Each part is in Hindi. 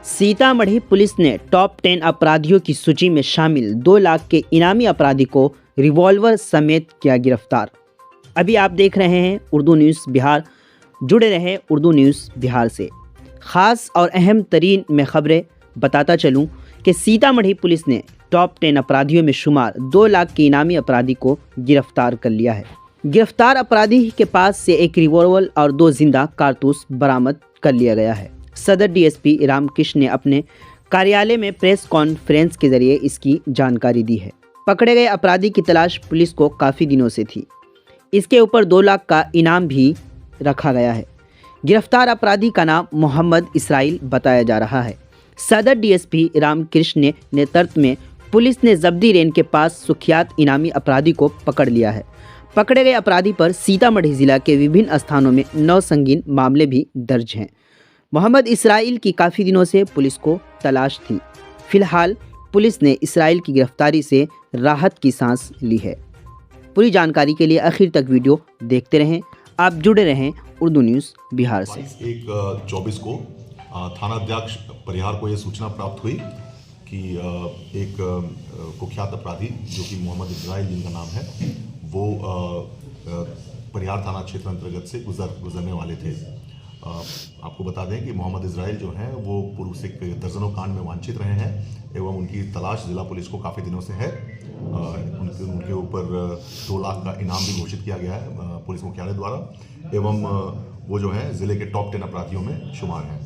सीतामढ़ी पुलिस ने टॉप 10 अपराधियों की सूची में शामिल 2 लाख के इनामी अपराधी को रिवॉल्वर समेत किया गिरफ्तार। अभी आप देख रहे हैं उर्दू न्यूज़ बिहार। जुड़े रहें उर्दू न्यूज़ बिहार से। ख़ास और अहम तरीन में खबरें बताता चलूं कि सीतामढ़ी पुलिस ने टॉप 10 अपराधियों में शुमार 2 लाख के इनामी अपराधी को गिरफ्तार कर लिया है। गिरफ्तार अपराधी के पास से एक रिवॉल्वर और 2 जिंदा कारतूस बरामद कर लिया गया है। सदर डीएसपी रामकृष्ण ने अपने कार्यालय में प्रेस कॉन्फ्रेंस के जरिए इसकी जानकारी दी है। पकड़े गए अपराधी की तलाश पुलिस को काफ़ी दिनों से थी। इसके ऊपर 2 लाख का इनाम भी रखा गया है। गिरफ्तार अपराधी का नाम मोहम्मद इसराइल बताया जा रहा है। सदर डीएसपी रामकृष्ण ने नेतृत्व में पुलिस ने जब्दी रेंज के पास सुख्यात इनामी अपराधी को पकड़ लिया है। पकड़े गए अपराधी पर सीतामढ़ी जिला के विभिन्न स्थानों में 9 संगीन मामले भी दर्ज हैं। मोहम्मद इसराइल की काफ़ी दिनों से पुलिस को तलाश थी। फिलहाल पुलिस ने इसराइल की गिरफ्तारी से राहत की सांस ली है। पूरी जानकारी के लिए आखिर तक वीडियो देखते रहें। आप जुड़े रहें उर्दू न्यूज़ बिहार से। 1/24 को थाना अध्यक्ष परिहार को यह सूचना प्राप्त हुई कि एक कुख्यात अपराधी जो कि मोहम्मद इसराइल जिनका नाम है वो परिहार थाना क्षेत्र अंतर्गत से गुजरने वाले थे। आपको बता दें कि मोहम्मद इसराइल जो हैं वो पूर्व से दर्जनों कांड में वांछित रहे हैं एवं उनकी तलाश जिला पुलिस को काफ़ी दिनों से है। उनके ऊपर 2 लाख का इनाम भी घोषित किया गया है पुलिस मुख्यालय द्वारा एवं वो जो है ज़िले के टॉप 10 अपराधियों में शुमार हैं।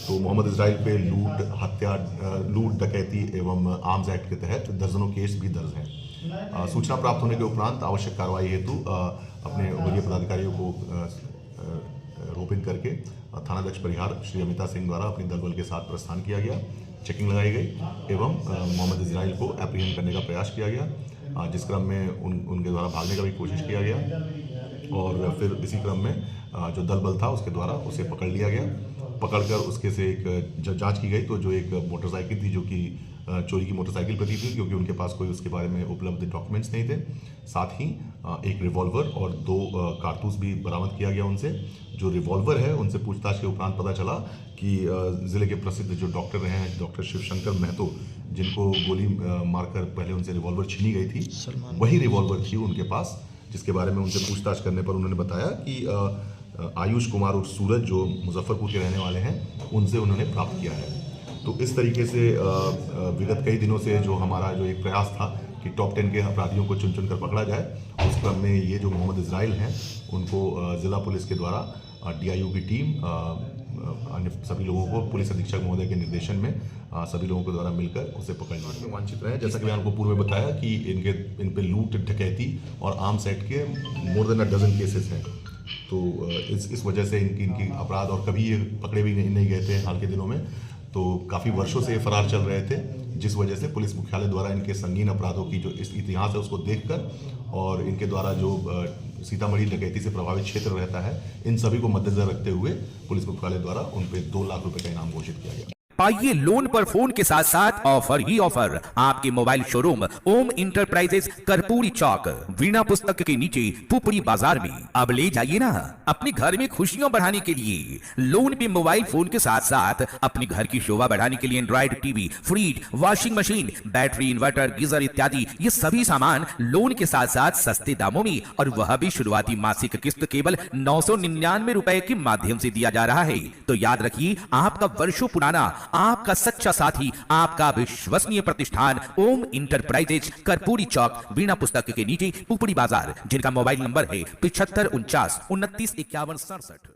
तो मोहम्मद इसराइल पे लूट, डकैती एवं आर्म्स एक्ट के तहत दर्जनों केस भी दर्ज हैं। सूचना प्राप्त होने के उपरांत आवश्यक कार्रवाई हेतु अपने वरीय पदाधिकारियों को रोपिन करके थानाध्यक्ष परिहार श्री अमिता सिंह द्वारा अपनी दलबल के साथ प्रस्थान किया गया। चेकिंग लगाई गई एवं मोहम्मद इसराइल को एप्रीहेंड करने का प्रयास किया गया, जिस क्रम में उनके द्वारा भागने का भी कोशिश किया गया और फिर इसी क्रम में जो दलबल था उसके द्वारा उसे पकड़ लिया गया। पकड़कर उसके से एक जांच की गई तो जो एक मोटरसाइकिल थी जो कि चोरी की मोटरसाइकिल प्रतीत हुई क्योंकि उनके पास कोई उसके बारे में उपलब्ध डॉक्यूमेंट्स नहीं थे। साथ ही एक रिवॉल्वर और 2 कारतूस भी बरामद किया गया उनसे। जो रिवॉल्वर है उनसे पूछताछ के उपरांत पता चला कि ज़िले के प्रसिद्ध जो डॉक्टर रहे हैं डॉक्टर शिवशंकर महतो, जिनको गोली मारकर पहले उनसे रिवॉल्वर छीनी गई थी, वही रिवॉल्वर थी उनके पास, जिसके बारे में उनसे पूछताछ करने पर उन्होंने बताया कि आयुष कुमार और सूरज जो मुजफ्फरपुर के रहने वाले हैं उनसे उन्होंने प्राप्त किया है। तो इस तरीके से विगत कई दिनों से जो हमारा जो एक प्रयास था कि टॉप 10 के अपराधियों को चुन कर पकड़ा जाए, उस क्रम में ये जो मोहम्मद इसराइल हैं उनको ज़िला पुलिस के द्वारा डीआईयू की टीम अन्य सभी लोगों को पुलिस अधीक्षक महोदय के निर्देशन में सभी लोगों के द्वारा मिलकर उसे पकड़ने में वांछित रहे। जैसा कि मैंने आपको पूर्व में बताया कि इन पे लूट, डकैती और आर्म्स एक्ट के मोर देन 12 केसेस हैं। तो इस वजह से इनकी अपराध और कभी ये पकड़े भी नहीं गए थे हाल के दिनों में। तो काफ़ी वर्षों से ये फरार चल रहे थे, जिस वजह से पुलिस मुख्यालय द्वारा इनके संगीन अपराधों की जो इस इतिहास है उसको देखकर और इनके द्वारा जो सीतामढ़ी डकैती से प्रभावित क्षेत्र रहता है, इन सभी को मद्देनजर रखते हुए पुलिस मुख्यालय द्वारा उन पे 2 लाख रुपए का इनाम घोषित किया गया। पाइए लोन पर फोन के साथ साथ ऑफर ही ऑफर। आपके मोबाइल शोरूम ओम इंटरप्राइजेस कर्पूरी चौक वीणा पुस्तक के नीचे पुपड़ी बाजार में। अब ले जाइए ना अपने घर में खुशियां बढ़ाने के लिए। लोन पे मोबाइल फोन के साथ साथ अपने घर की शोभा बढ़ाने के लिए Android TV, fridge, washing machine, battery, inverter, geyser इत्यादि ये सभी सामान लोन के साथ साथ सस्ते दामों में, और वह भी शुरुआती मासिक किस्त केवल 999 रुपए के माध्यम से दिया जा रहा है। तो याद रखिए, आपका वर्षों पुराना, आपका सच्चा साथी, आपका विश्वसनीय प्रतिष्ठान ओम इंटरप्राइजेज कर्पूरी चौक वीणा पुस्तक के नीचे पुपड़ी बाजार, जिनका मोबाइल नंबर है 7549 29 51 67।